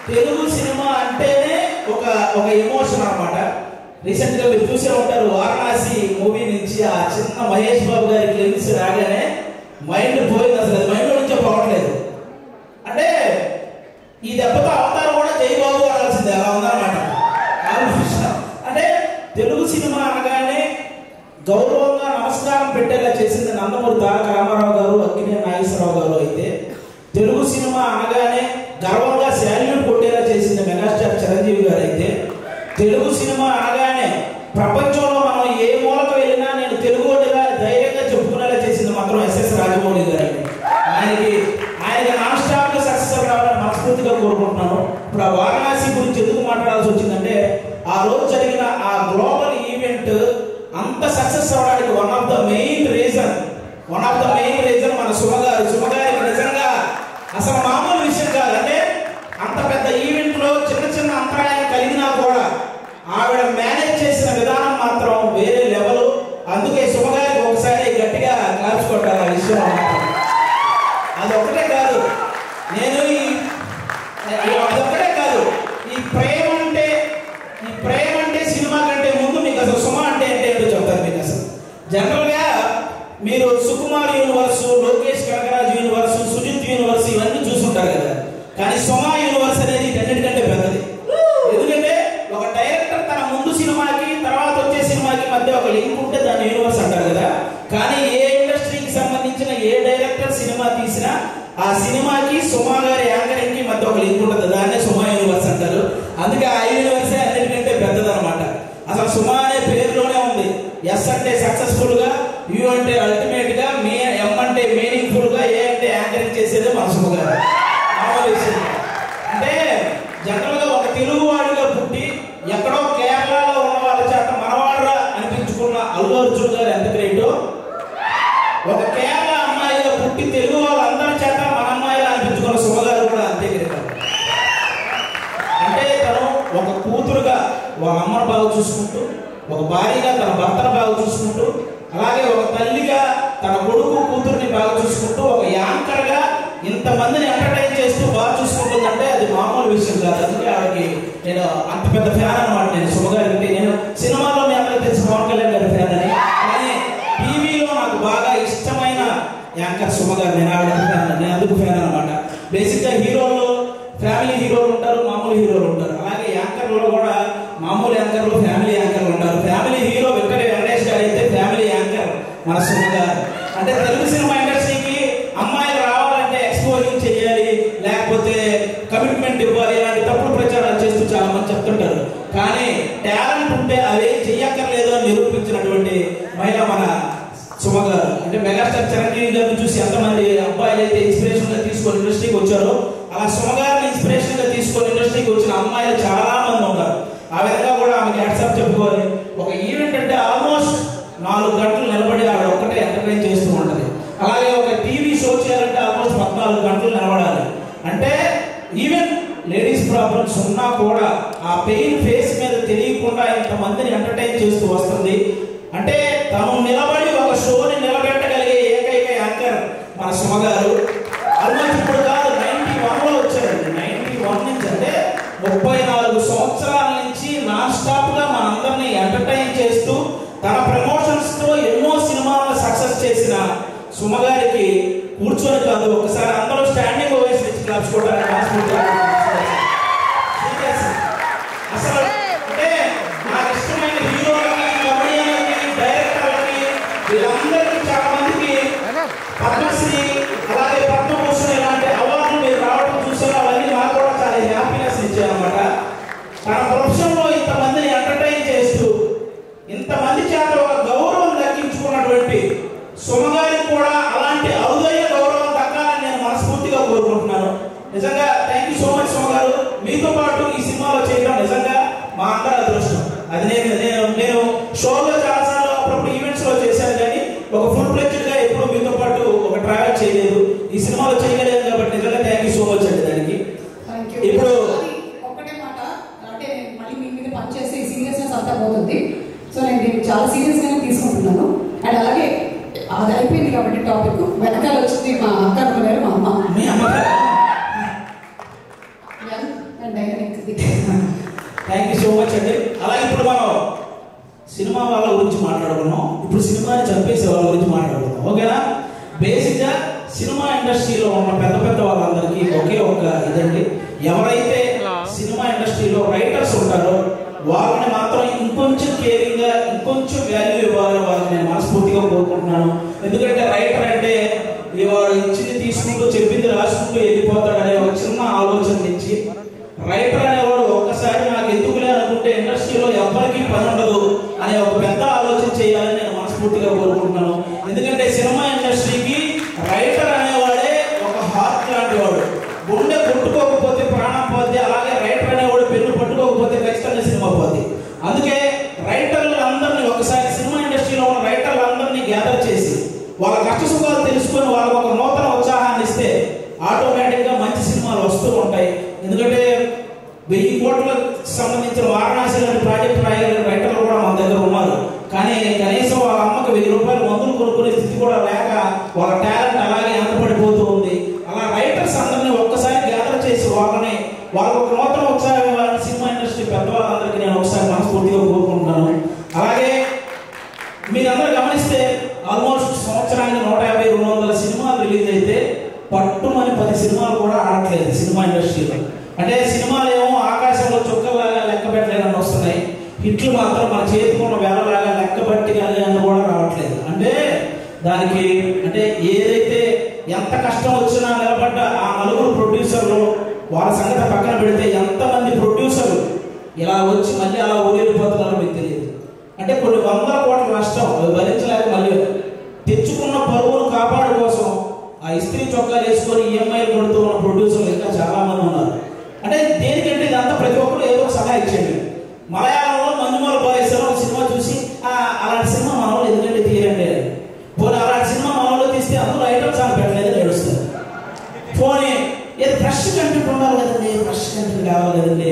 Telugu cinema అంటేనే ఒక emotion అన్నమాట. రీసెంట్ గా మీరు చూసే ఉంటారు, వారణాసి మూవీ నుంచి ఆ చిన్న మహేష్ బాబు గారి క్లిప్స్ రాగానే మైండ్ పోయింది, అసలు అది మైండ్ నుంచే పోవట్లేదు. అంటే ఈ దెబ్బతో అవతారం కూడా జయబాబు అనాల్సిందే, అలా ఉందన్నమాట. అంటే తెలుగు సినిమా అనగానే గౌరవంగా నమస్కారం పెట్టేలా చేసింది నందమూరి తారక రామారావు గారు, అక్కినేని నాగేశ్వరరావు గారు అయితే, తెలుగు సినిమా అనగానే గర్వంగా శాల్యూట్ కొట్టేలా చేసింది మెగాస్టార్ చిరంజీవి గారు అయితే, తెలుగు సినిమా అనగానే ప్రపంచంలో మనం ఏ మూలకు వెళ్ళినా నేను తెలుగు వాడిగా ధైర్యంగా చెప్పుకునేలా చేసింది మాత్రం ఎస్ఎస్ రాజమౌళి గారు. ఆయనకి నాన్ స్టాప్ గా సక్సెస్ రావాలని మనస్ఫూర్తిగా కోరుకుంటున్నాను. ఇప్పుడు ఆ వారణాసి గురించి ఎందుకు మాట్లాడాల్సి వచ్చిందంటే, ఆ రోజు జరిగిన ఆ గ్లోబల్ ఈవెంట్ అంత సక్సెస్ అవడానికి one of the main reason మన సుమగారికి నిజంగా అసలు మామూలు విషయం కాదు. అంటే అంత పెద్ద ఈవెంట్ లో చిన్న అంతరాయం కలిగినా కూడా ఆవిడ మేనేజ్ చేసిన విధానం మాత్రం వేరే లెవెల్. అందుకే సుమగారికి ఒకసారి గట్టిగా క్లాప్స్ కొట్టాలి ఆ విషయం. అదొక్కటే కాదు, ఈ ప్రేమ అంటే సినిమా కంటే ముందు మీకు అసలు సుమ అంటే ఏంటో చెప్తారు. మీకు అసలు జనరల్ గా మీరు Sukumar universe, Lokesh Kanagaraj universe, Sujeeth universe ఇవన్నీ చూసుంటారు కదా, కానీ సుమ యూనివర్స్ అనేది అన్నిటికంటే పెద్దది. ఎందుకంటే ఒక డైరెక్టర్ తన ముందు సినిమాకి తర్వాత వచ్చే సినిమాకి మధ్య ఒక లింక్ ఉంటే దాన్ని యూనివర్స్ అంటారు కదా, కానీ ఏ ఇండస్ట్రీకి సంబంధించిన ఏ డైరెక్టర్ సినిమా తీసినా ఆ సినిమాకి సుమ గారి యాంకరింగ్ కి మధ్య ఒక లింక్ ఉంటుంది, దాన్నే సుమ యూనివర్స్ అంటారు. అందుకే ఆ యూనివర్సే అన్నిటికంటే పెద్దదన్నమాట. అసలు సుమ అనే పేరులోనే ఉంది. ఎస్ అంటే సక్సెస్ఫుల్ గా, యు అంటే అల్టిమేట్ గా, ఎం అంటే మీనింగ్ఫుల్ గా, ఏ అంటే యాంకరింగ్ చేసేదే మన సుమ గారు. అంటే జనరల్ గా ఒక తెలుగు వాడిగా పుట్టి ఎక్కడో కేరళలో ఉన్న వాళ్ళ చేత మనవాడరా అనిపించుకున్న అల్లు అర్జున్ గారు ఎంత గ్రేటో, ఒక కేరళ అమ్మాయిగా పుట్టి తెలుగు వాళ్ళందరి చేత మన అమ్మాయిగా అనిపించుకున్న సుమ గారు కూడా అంతే గ్రేట్. అంటే తను ఒక కూతురుగా వాళ్ళ అమ్మను బాగా చూసుకుంటూ, ఒక భార్యగా తన భర్తను బాగా చూసుకుంటూ, అలాగే ఒక తల్లిగా తన కొడుకు కూతుర్ని బాగా చూసుకుంటూ, ఒక యాంకర్ గా ఇంతమందిని ఎంటర్టైన్ చేస్తూ బాగా చూసుకుంటుందంటే అది మామూలు విషయం కాదు. అందుకే ఆవిడకి నేను అంత పెద్ద ఫ్యాన్ అనమాట. నేను సుమ గారికి, నేను సినిమాలో మీ అందరికీ తెలిసి పవన్ కళ్యాణ్ గారి ఫ్యాన్ అని, కానీ టీవీలో నాకు బాగా ఇష్టమైన యాంకర్ సుమ గారు. నేను ఆవిడ ఫ్యాన్, నేను అందుకు ఫ్యాన్ అనమాట. బేసిక్ గా హీరోల్లో ఫ్యామిలీ హీరోలు ఉంటారు, మామూలు హీరోలు ఉంటారు. అలాగే యాంకర్లో కూడా మామూలు యాంకర్లు, ఫ్యామిలీ యాంకర్లు ఉంటారు. ఫ్యామిలీ హీరో వెంకట వెంకటేష్ గారు అయితే ఫ్యామిలీ యాంకర్ మన సుమ గారు. అంటే తెలుగు సినిమా ఇండస్ట్రీకి అమ్మాయిలు రావాలంటే ఎక్స్పోజింగ్ చేయాలి, లేకపోతే కమిట్మెంట్ ఇవ్వాలి, ఇలాంటి తప్పుడు ప్రచారాలు చేస్తూ చాలా మంది చెప్తుంటారు. కానీ టాలెంట్ ఉంటే అవి చెయ్యక్కర్లేదు అని నిరూపించినటువంటి మహిళ మన సుమ గారు. అంటే మెగాస్టార్ చిరంజీవి గారిని చూసి ఎంతమంది అబ్బాయిలు అయితే ఇన్స్పిరేషన్ గా తీసుకొని ఇండస్ట్రీకి వచ్చారో, అలా సుమ గారిని ఇన్స్పిరేషన్ గా తీసుకొని ఇండస్ట్రీకి వచ్చిన అమ్మాయిలు చాలా మంది ఉన్నారు. ఆ విధంగా కూడా ఆమెకి హ్యాట్సాప్ చెప్పుకోవాలి. ఒక ఈవెంట్ అంటే ఆల్మోస్ట్ 4 గంటలు నిలబడి ఆవిడ ఒక్కటే ఎంటర్టైన్ చేస్తూ ఉంటది. అలాగే ఒక టీవీ షో చేయాలంటే ఆల్మోస్ట్ 14 గంటలు నిలబడాలి. అంటే ఈవెన్ లేడీస్ ప్రాబ్లమ్స్ ఉన్నా కూడా ఆ పెయిన్ ఫేస్ మీద తెలియకుండా ఇంతమందిని ఎంటర్టైన్ చేస్తూ వస్తుంది. అంటే తను నిలబడి ఒక షోని నిలబెట్టగలిగే ఏకైక యాంకర్ మన సుమ గారు. ఆల్మోస్ట్ ఇప్పుడు కాదు, 91లో వచ్చారండి. 91 నుంచి, అంటే 34 సంవత్సరాల నుంచి నాన్ స్టాప్ గా మన అందరినీ ఎంటర్టైన్ చేస్తూ తన ప్రమోషన్స్ తో ఎన్నో సినిమాలను సక్సెస్ చేసిన సుమ గారికి కూర్చొని కాదు, ఒకసారి అందరూ స్టాండింగ్ ఓవేషన్ ఇచ్చి క్లాప్స్ కొట్టాలని అసలు. అంటే నాకు ఇష్టమైన హీరోలకి, కమెడియన్లకి, డైరెక్టర్లకి, వీళ్ళందరికీ చాలా మందికి పద్మశ్రీ అలాగే పద్మభూషణ్ ఇలాంటి అవార్డులు మీరు రావడం చూసారు. అవన్నీ నాకు కూడా చాలా హ్యాపీనెస్ ఇచ్చాయన్నమాట. తన ప్రొఫెషన్ లో ఇంతమందిని ఎంటర్టైన్ చేస్తూ ఇంతమంది చేత ఒక గౌరవం దక్కించుకున్నటువంటి సుమ గారికి కూడా అలాంటి అరుదైన గౌరవం దక్కాలని నేను మనస్ఫూర్తిగా కోరుకుంటున్నాను. నిజంగా thank you so much Suma గారు. మీతో పాటు ఈ సినిమాలో చేయడం నిజంగా మా అందరి అదృష్టం. అది నేను షోలో చాలాసార్లు అప్పుడప్పుడు ఈవెంట్స్ లో చేశాను, కానీ ఒక ఫుల్ ఫ్లెడ్జ్డ్ గా ఎప్పుడు మీతో పాటు ఒక ట్రావెల్ చేయలేదు. ఈ సినిమాలో చేయగలేదు కాబట్టి నిజంగా థ్యాంక్ యూ సో మచ్ అండి దానికి. ఇప్పుడు ఒక్కటే మాట, అంటే మళ్ళీ మీ మీద పనిచేస్తే సీరియస్నెస్ అంతా పోతుంది. సో నేను దీన్ని చాలా సీరియస్ గానే తీసుకుంటున్నాను. అండ్ అలాగే అది అయిపోయింది కాబట్టి టాపిక్ వెనకాల వచ్చింది మా అక్క గారు, మా అమ్మ. And dynamic. Thank you so much అండి. అలాగే ఇప్పుడు మనం సినిమా వాళ్ళ గురించి మాట్లాడుకున్నాం, ఇప్పుడు సినిమాని చంపేసే వాళ్ళ గురించి మాట్లాడుకున్నాం. ఓకేనా? బేసిక్గా సినిమా ఇండస్ట్రీలో ఉన్న పెద్ద పెద్ద వాళ్ళందరికీ ఒకే ఒక్క ఇదండి, ఎవరైతే సినిమా ఇండస్ట్రీలో రైటర్స్ ఉంటారో వాళ్ళని మాత్రం ఇంకొంచెం కేరింగ్గా ఇంకొంచెం వాల్యూ ఇవ్వాలని వాళ్ళని నేను మనస్ఫూర్తిగా కోరుకుంటున్నాను. ఎందుకంటే రైటర్ అంటే వాడు ఇచ్చింది తీసుకుంటూ చెప్పింది రాసుకుంటూ వెళ్ళిపోతాడు అనే ఒక చిన్న ఆలోచన నుంచి రైటర్ అనేవాడు ఒక్కసారి నాకు ఎందుకులే అనుకుంటే ఇండస్ట్రీలో ఎవరికి పని ఉండదు అనే ఒక పెద్ద ఆలోచన చేయాలని నేను మనస్ఫూర్తిగా కోరుకుంటున్నాను. ఎందుకంటే సినిమా ఇండస్ట్రీకి రైటర్ అనేవాడే ఒక హార్ట్ లాంటి వాడు. గుండె కొట్టుకోకపోతే ప్రాణం పోతే, అలాగే రైటర్ అనేవాడు పెన్ను పట్టుకోకపోతే ఖచ్చితంగా సినిమా పోతే. అందుకే రైటర్లు అందరినీ ఒకసారి సినిమా ఇండస్ట్రీలో ఉన్న రైటర్లు అందరినీ గ్యాదర్ చేసి వాళ్ళ కష్ట సుఖాలు తెలుసుకొని వాళ్ళకు ఒక నూతన ఉత్సాహాన్ని ఇస్తే ఆటోమేటిక్గా మంచి సినిమాలు వస్తూ ఉంటాయి. ఎందుకంటే 1000 కోట్లకు సంబంధించిన వారణాసి లాంటి ప్రాజెక్ట్ రాయగలిగిన రైటర్లు కూడా మన దగ్గర ఉన్నారు. కానీ కనీసం వాళ్ళ అమ్మకి 1000 రూపాయలు మందులు కొనుక్కునే స్థితి కూడా లేక వాళ్ళ టాలెంట్ అలాగే వెనకబడిపోతూ ఉంది. అలా రైటర్స్ అందరినీ ఒక్కసారి గ్యాదర్ చేసి వాళ్ళకు ఒక నూతన ఉత్సాహం ఇవ్వాలని సినిమా ఇండస్ట్రీ పెద్దవాళ్ళందరికీ నేను ఒకసారి మనస్ఫూర్తిగా కోరుకుంటున్నాను. అలాగే మీరందరూ గమనిస్తే ఆల్మోస్ట్ సంవత్సరానికి 150-200 సినిమాలు రిలీజ్ అయితే పట్టుమని 10 సినిమాలు కూడా ఆడట్లేదు సినిమా ఇండస్ట్రీలో. అంటే సినిమాలు ఏమో ఆకాశంలో చుక్కలాగా లెక్క పెట్టలేదని వస్తున్నాయి, హిట్లు మాత్రం మన చేతికున్న వేలలాగా లెక్క బట్టి అని కూడా రావట్లేదు. అంటే దానికి అంటే ఏదైతే ఎంత కష్టం వచ్చినా నిలబడ్డ ఆ 9 ప్రొడ్యూసర్లు వాళ్ళ సంగతి పక్కన పెడితే ఎంతమంది ప్రొడ్యూసర్లు ఇలా వచ్చి మళ్ళీ అలా ఊరేగిపోతున్నారో మీకు తెలియదు. అంటే కొన్ని 100 కోట్ల నష్టం అవి భరించలేక మళ్ళీ తెచ్చుకున్న పరువును కాపాడు కోసం ఆ ఇస్త్రీ చొక్కాలు వేసుకొని ఈఎంఐలు కొడుతూ ఉన్న ప్రొడ్యూసర్లు ఇంకా చాలా మంది ఉన్నారు. అంటే దేనికంటే ఇదంతా ప్రతి ఒక్కరు ఏదో ఒక సలహా ఇచ్చేయండి. మలయాళంలో మంజుమల బాయ్స్ ఒక సినిమా చూసి అలాంటి సినిమా మన వాళ్ళు ఎందుకంటే తీయండి, పోనీ అలాంటి సినిమా మన వాళ్ళు తీస్తే అందులో ఐటమ్ సాంగ్ పెట్టలేదని ఏడుస్తారు. పోనీ ఏదో ఫ్రెష్ కంటెంట్ ఉండాలి కదండి, ఫ్రెష్ కంటెంట్ కావాలి కదండి,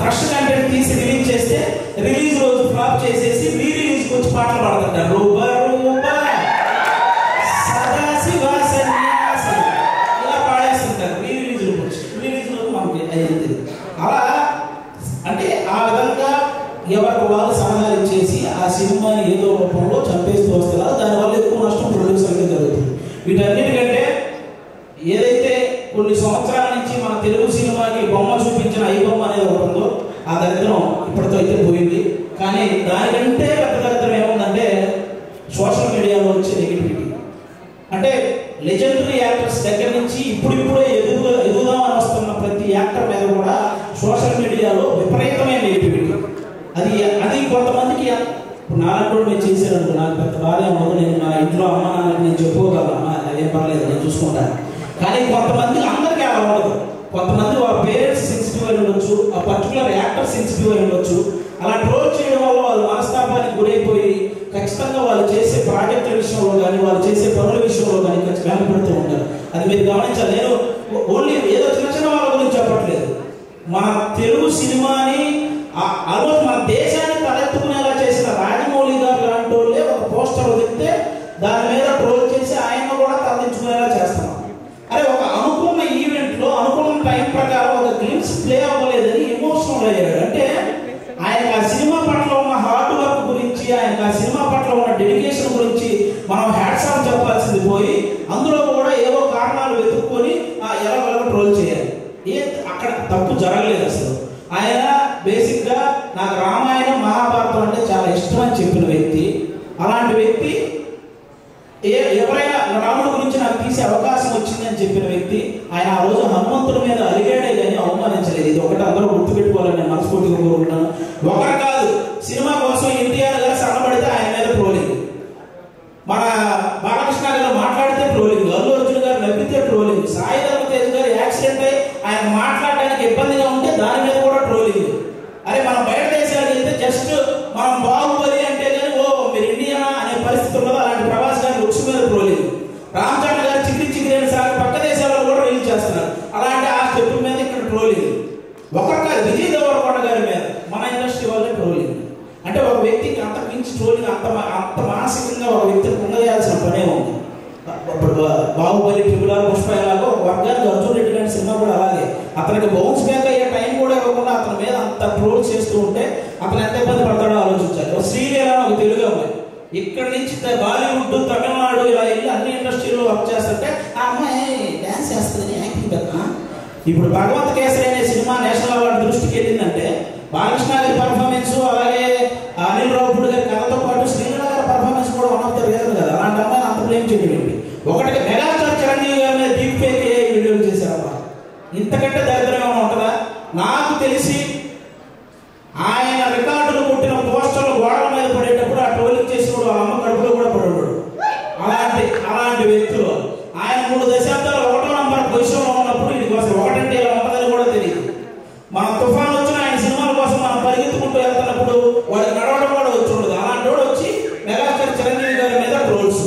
ఫ్రెష్ కంటెంట్ తీసి రిలీజ్ చేస్తే రిలీజ్ రోజు ఫ్లాప్ చేసేసి రీ రిలీజ్కి వచ్చి పాటలు పాడుతుంటారు. రూపా రూపా సదాశివ సన్యాసి ఇలా పాడేస్తుంటారు రీ రిలీజ్ వచ్చి. రిలీజ్ రోజు మనకి అయ్యింది. అలా అంటే ఆ విధంగా ఎవరికి వాళ్ళు సలహాలు ఇచ్చేసి ఆ సినిమాని ఏదో రూపంలో చంపేస్తూ వస్తున్నారు. దానివల్ల ఎక్కువ నష్టం ప్రొడ్యూసర్కి జరుగుతుంది. వీటన్నిటికంటే ఏదైతే కొన్ని సంవత్సరాల నుంచి మన తెలుగు సినిమాకి బొమ్మ చూపించిన ఐ బొమ్మ అనేది ఒకటి ఉందో ఆ దరిద్రం ఇప్పటితో అయితే పోయింది. కానీ దానికంటే పెద్ద దరిద్రం ఏముందంటే సోషల్ మీడియాలో వచ్చే నెగిటివిటీ. అంటే లెజెండరీ యాక్టర్స్ దగ్గర నుంచి ఇప్పుడే ఎదుగుదామని వస్తున్న ప్రతి యాక్టర్ మీద కూడా సోషల్ మీడియాలో విపరీతమైన నెగిటివిటీ. అది కొంతమందికి నాలుగు నేను చేశాను, నాకు పెద్ద బాధ ఏమో, నేను మా ఇంట్లో అమ్మ నాన్నకి నేను చెప్పుకోగలను, అదేం పర్లేదు నేను చూసుకుంటాను. కానీ కొంతమందికి అందరికీ అలా ఉండదు. కొంతమంది వాళ్ళ పేరెంట్స్ సెన్సిటివ్ అయి ఉండొచ్చు, ఆ పర్టికులర్ యాక్టర్ సెన్సిటివ్ అయి ఉండొచ్చు. అలా ట్రోల్ చేయడం వల్ల వాళ్ళు మనస్తాపానికి గురైపోయి ఖచ్చితంగా వాళ్ళు చేసే ప్రాజెక్టుల విషయంలో కానీ వాళ్ళు చేసే పనుల విషయంలో కానీ ఖచ్చితంగా పెడుతూ ఉంటారు. అది మీరు గమనించాలి. నేను ఓన్లీ ఏదో చిన్న చిన్న వాళ్ళ గురించి చెప్పట్లేదు. మన తెలుగు సినిమాని ఆల్మోస్ట్ మన దేశాన్ని తలెత్తుకునేలా చేసిన రాజమౌళి గారు లాంటి వాళ్ళే ఒక పోస్టర్ వదిలితే దాని మీద ట్రోల్ చేసి ఆయన కూడా తలదించుకునేలా చేస్తున్నాం. అరే ఒక అనుకున్న ఈవెంట్లో అనుకున్న టైం ప్రకారం ఒక గ్లిమ్స్ ప్లే అవ్వలేదని ఎమోషనల్ అయ్యాడు. అంటే ఆయన ఆ సినిమా పట్ల ఉన్న హార్డ్ వర్క్ గురించి, ఆయన ఆ సినిమా పట్ల ఉన్న డెడికేషన్ గురించి మనం హ్యాట్స్ ఆఫ్ చెప్పాల్సింది పోయి అందులో కూడా ఏవో కారణాలు వెతుక్కొని ఎలా ట్రోల్ చేయాలి. అక్కడ తప్పు జరగలేదు అసలు. ఆయన బేసిక్గా నాకు రామాయణం మహాభారతం అంటే చాలా ఇష్టం అని చెప్పిన వ్యక్తి. అలాంటి వ్యక్తి ఎవరైనా రాముడి గురించి నాకు తీసే అవకాశం వచ్చిందని చెప్పిన వ్యక్తి. ఆయన ఆ రోజు హనుమంతుడి మీద అలిగాడే కానీ అవమానించలేదు. ఇది ఒకటి అందరూ గుర్తుపెట్టుకోవాలని నేను మనస్ఫూర్తిగా కోరుకుంటున్నాను. ఒకరు కాదు, సినిమా కోసం ఎన్టీఆర్ గారు సన్నబడితే ఆయన మీద ట్రోలింగ్, మన బాలకృష్ణ గారు మాట్లాడితే ట్రోలింగ్, అల్లు అర్జున్ గారు నవ్వితే ట్రోలింగ్, సాయి ధర్మ తేజ్ గారు యాక్సిడెంట్ అయి ఆయన మాట్లాడడానికి ఇబ్బందిగా ఉంటే దాని మీద కూడా ట్రోలింగ్. అరే మనం బయట దేశాలకు వెళ్తే జస్ట్ మనం బాహుబలి అంటే కానీ ఓ మీరు ఇండియనా అనే పరిస్థితి ఉన్నదో అలాంటి ప్రభాస్ గారి లుక్స్ మీద ట్రోలింగ్. రామ్ చరణ్ గారు చిగిరి అని సార్ పక్క దేశాలలో కూడా రిలీజ్ చేస్తున్నారు. అలాంటి ఆ స్టెప్ మీద ఇక్కడ ట్రోలింగ్. ఒకరు కాదు, విజయ్ దేవరకొండ గారి మీద మన ఇండస్ట్రీ వాళ్ళే ట్రోలింగ్. అంటే ఒక వ్యక్తికి అంత మించి ట్రోలింగ్ అంత మానసికంగా ఒక వ్యక్తిని పొందజేయాల్సిన పనే ఉంది. బాహుబలి, ట్రిపుల్ ఆర్, పుష్ప ఎలాగో ఒక వర్గానికి అర్జున్ రెడ్డి లాంటి సినిమా కూడా అలాగే అతనికి బౌన్స్ బ్యాక్ అయ్యే టైం కూడా ఇవ్వకుండా అతని మీద అంత ట్రోల్ చేస్తూ ఉంటే అతను ఎంత ఇబ్బంది పడతాడో ఆలోచించాలి. శ్రీలీల ఒక తెలుగు అమ్మాయి ఇక్కడ నుంచి బాలీవుడ్, తమిళనాడు ఇలా వెళ్ళి అన్ని ఇండస్ట్రీలో వర్క్ చేస్తుంటే ఆ అమ్మాయి డ్యాన్స్ చేస్తుంది, యాక్టింగ్ కదా. ఇప్పుడు భగవంత్ కేసరి అనే సినిమా నేషనల్ అవార్డు దృష్టికి వెళ్ళిందంటే బాలకృష్ణ గారి పర్ఫార్మెన్స్, అలాగే అనిల్ రావుపూడి గారి కథతో పాటు శ్రీలీల గారి పర్ఫార్మెన్స్ కూడా వన్ ఆఫ్ ద రీజన్ కదా. అలాంటి అమ్మాయిని అంత బ్లేమ్ చేయడం ఒకటి మెగాస్టార్ చిరంజీవి గారి మీద డీప్ ఫేక్ వీడియోలు చేశారమ్మా. ఇంతకంటే దరిద్రంగా ఉంటుందా? నాకు తెలిసి ఆయన రికార్డులు కొట్టిన పోస్టర్లు గోడల మీద పడేటప్పుడు ఆ ట్రోలింగ్ చేసినప్పుడు వాళ్ళ అమ్మ కడుపులో కూడా పడేవాడు. అలాంటి వ్యక్తులు ఆయన 3 దశాబ్దాలు 1వ నంబర్ పొజిషన్లో ఉన్నప్పుడు ఇది కోసం ఒకటంటే ఇలా ఉంటుందని కూడా తెలియదు. మన తుఫాన్ వచ్చిన ఆయన సినిమాల కోసం మనం పరిగెత్తుకుంటూ వెళ్తున్నప్పుడు వాడికి నడవడం కూడా వచ్చి ఉండదు. అలాంటి వాడు వచ్చి మెగాస్టార్ చిరంజీవి గారి మీద ట్రోల్స్.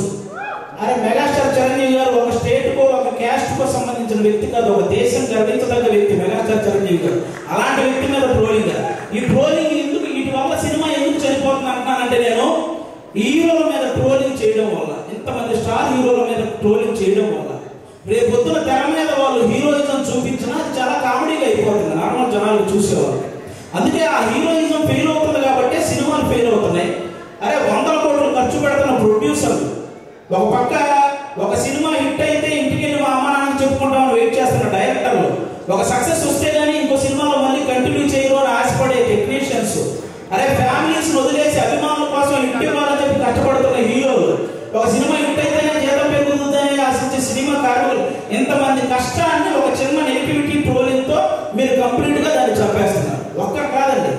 అరే మెగాస్టార్ చిరంజీవి గారు ఒక స్టేట్ కో ఒక క్యాస్ట్ కో సంబంధించిన వ్యక్తి కాదు, ఒక దేశం గర్వించదగ్గ వ్యక్తి మెగాస్టార్ చిరంజీవి గారు. అలాంటి వ్యక్తి మీద ట్రోలింగ్. ఈ ట్రోలింగ్ ఎందుకు, వీటి వల్ల సినిమా ఎందుకు చనిపోతుంది అంటున్నానంటే నేను హీరోల మీద ట్రోలింగ్ చేయడం వల్ల, ఇంతమంది స్టార్ హీరోల మీద ట్రోలింగ్ చేయడం వల్ల రేపు పొద్దున తెర మీద వాళ్ళు హీరోయిజం చూపించినా అది చాలా కామెడీగా అయిపోతుంది నార్మల్ జనాలు చూసేవాళ్ళు. అందుకే ఆ హీరోయిజం ఫెయిల్ అవుతుంది కాబట్టి సినిమాలు ఫెయిల్ అవుతున్నాయి. అరే 100 కోట్లు ఖర్చు పెడుతున్న ప్రొడ్యూసర్లు ఒక పక్క ఒక సినిమా హిట్ అయితే ఇంటికి వెళ్ళి మా అమ్మ నాన్న చెప్పుకుంటామని వెయిట్ చేస్తున్న డైరెక్టర్లు, ఒక సక్సెస్ వస్తే గానీ ఇంకో సినిమాలో మళ్ళీ కంటిన్యూ చేయరు అని ఆశపడే టెక్నీషియన్స్, అరే ఫ్యామిలీస్ వదిలేసి అభిమానుల కోసం హిట్ ఇవ్వాలని చెప్పి కష్టపడుతున్న హీరోలు, ఒక సినిమా హిట్ అయితే జీతం పెరుగుతుందని ఆశించే సినిమా కార్మికులు, ఇంతమంది కష్టాన్ని ఒక చిన్న నెగిటివిటీ ట్రోలింగ్ తో మీరు కంప్లీట్ గా దాన్ని చంపేస్తున్నారు. ఒక్కరు కాదండి,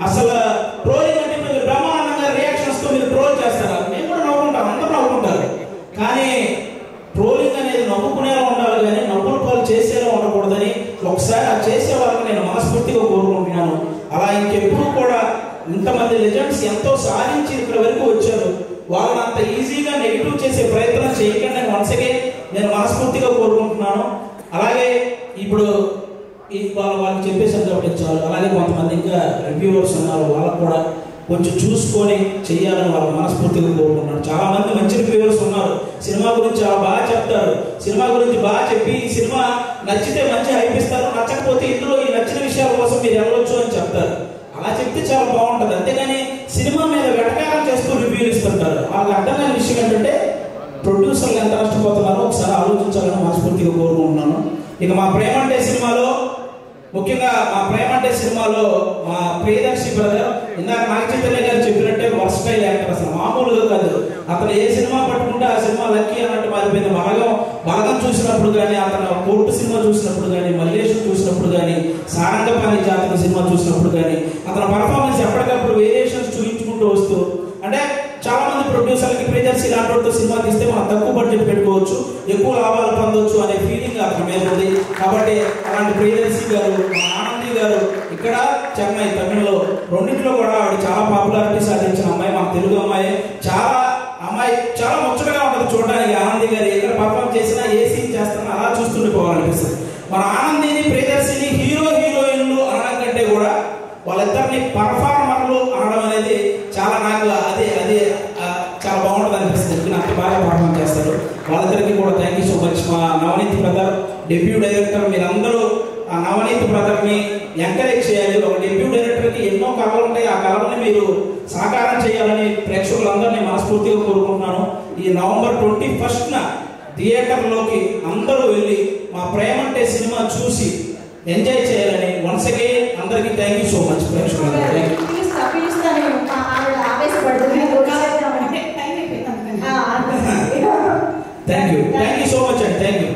అసలు ట్రోలింగ్ అంటే మీరు బ్రహ్మానందంగా రియాక్షన్స్ తో మీరు ట్రోల్ చేస్తారు. మేము కూడా నవ్వుకుంటాం, అందరూ నవ్వుకుంటారు. కానీ ట్రోలింగ్ అనేది నవ్వుకునేలా ఉండాలి కానీ నవ్వుల పాలు చేసేలా ఉండకూడదని ఒకసారి ఆ చేసే వాళ్ళకి నేను మనస్ఫూర్తిగా కోరుకుంటున్నాను. అలా ఇంకెప్పుడు కూడా ఇంతమంది లెజెండ్స్ ఎంతో సాధించి ఇక్కడ వరకు వచ్చారు, వాళ్ళని అంత ఈజీగా నెగిటివ్ చేసే ప్రయత్నం చేయకండి అని వన్స్ అగైన్ నేను మనస్ఫూర్తిగా కోరుకుంటున్నాను. అలాగే ఇప్పుడు వాళ్ళకి చెప్పేసాను కాబట్టి చాలు. అలాగే కొంతమంది ఇంకా రివ్యూవర్స్ ఉన్నారు, వాళ్ళకు కూడా కొంచెం చూసుకొని చెయ్యాలని వాళ్ళకి మనస్ఫూర్తిగా కోరుకుంటున్నాను. చాలా మంది మంచి రివ్యూవర్స్ ఉన్నారు, సినిమా గురించి చాలా బాగా చెప్తారు. సినిమా గురించి బాగా చెప్పి ఈ సినిమా నచ్చితే మంచి హైప్ ఇస్తారు, నచ్చకపోతే ఇందులో ఈ నచ్చిన విషయాల కోసం మీరు వెళ్ళవచ్చు అని చెప్తారు. అలా చెప్తే చాలా బాగుంటుంది. అంతేగాని సినిమా మీద వెటకారం చేస్తూ రివ్యూలు ఇస్తుంటారు. వాళ్ళకి అర్థమైన విషయం ఏంటంటే ప్రొడ్యూసర్లు ఎంత నష్టపోతున్నారో ఒకసారి ఆలోచించాలని మనస్ఫూర్తిగా కోరుకుంటున్నాను. ఇక మా ప్రేమంటే సినిమాలో ముఖ్యంగా మా ప్రియదర్శి బ్రదర్ ఇందాక నాగ చైతన్య గారు చెప్పినట్టే వర్స్టైల్ యాక్టర్, అసలు మామూలుగా కాదు. అతను ఏ సినిమా పట్టుకుంటే ఆ సినిమా లక్కీ అన్నట్టు మారిపోయింది. బలగం చూసినప్పుడు కానీ, అతను కోర్టు సినిమా చూసినప్పుడు కానీ, మల్లేశం చూసినప్పుడు కానీ, సారంగపాణి జాతక సినిమా చూసినప్పుడు కానీ అతని పర్ఫార్మెన్స్ ఎప్పటికప్పుడు వేరియేషన్స్ చూపించుకుంటూ వస్తూ, అంటే చాలా మంది ప్రొడ్యూసర్లకి ప్రియదర్శి ఇలాంటి సినిమా తీస్తే మనం తక్కువ బడ్జెట్ పెట్టుకోవచ్చు, ఎక్కువ లాభాలు పొందవచ్చు అనే ఫీలింగ్ అతని మీద ఉంది. కాబట్టి అలాంటి ప్రియదర్శి గారు, ఆనంది గారు ఇక్కడ చెన్నై తమిళలో రెండింటిలో కూడా ఆవిడ చాలా పాపులారిటీ సాధించిన అమ్మాయి, మన తెలుగు అమ్మాయి. చాలా ముచ్చటగా ఉంటుంది చూడడానికి. ఆనంది గారు ఎక్కడ పర్ఫార్మ్ చేసినా ఏ సీన్ చేస్తున్నా అలా చూస్తుండిపోవాలనిపిస్తుంది. మన ఆనందిని ప్రియదర్శిని హీరోయిన్లు అనడం కంటే కూడా వాళ్ళిద్దరిని పర్ఫార్మర్లు అనడం అనేది చాలా నాకు అది చాలా బాగుంటుంది అనిపిస్తుంది. నాకు బాగా పర్ఫార్మ్ చేస్తారు. వాళ్ళిద్దరికి కూడా థ్యాంక్ యూ సో మచ్. మా నవనీత్ బ్రదర్ డెబ్యూ డైరెక్టర్, మీరందరూ ఆ నవనీత్ బ్రదర్ని ఎంకరేజ్ చేయాలి. ఒక డెబ్యూ డైరెక్టర్కి ఎన్నో కళలు ఉంటాయి, ఆ కళల్ని మీరు సాకారం చేయాలని ప్రేక్షకులందరినీ మనస్ఫూర్తిగా కోరుకుంటున్నాను. ఈ నవంబర్ 21న థియేటర్లోకి అందరూ వెళ్ళి మా ప్రేమంటే సినిమా చూసి ఎంజాయ్ చేయాలని వన్స్ అగైన్ అందరికీ థ్యాంక్ యూ సో మచ్. ప్రేక్షకులందరూ థ్యాంక్ యూ సో మచ్ అండి. Thank you.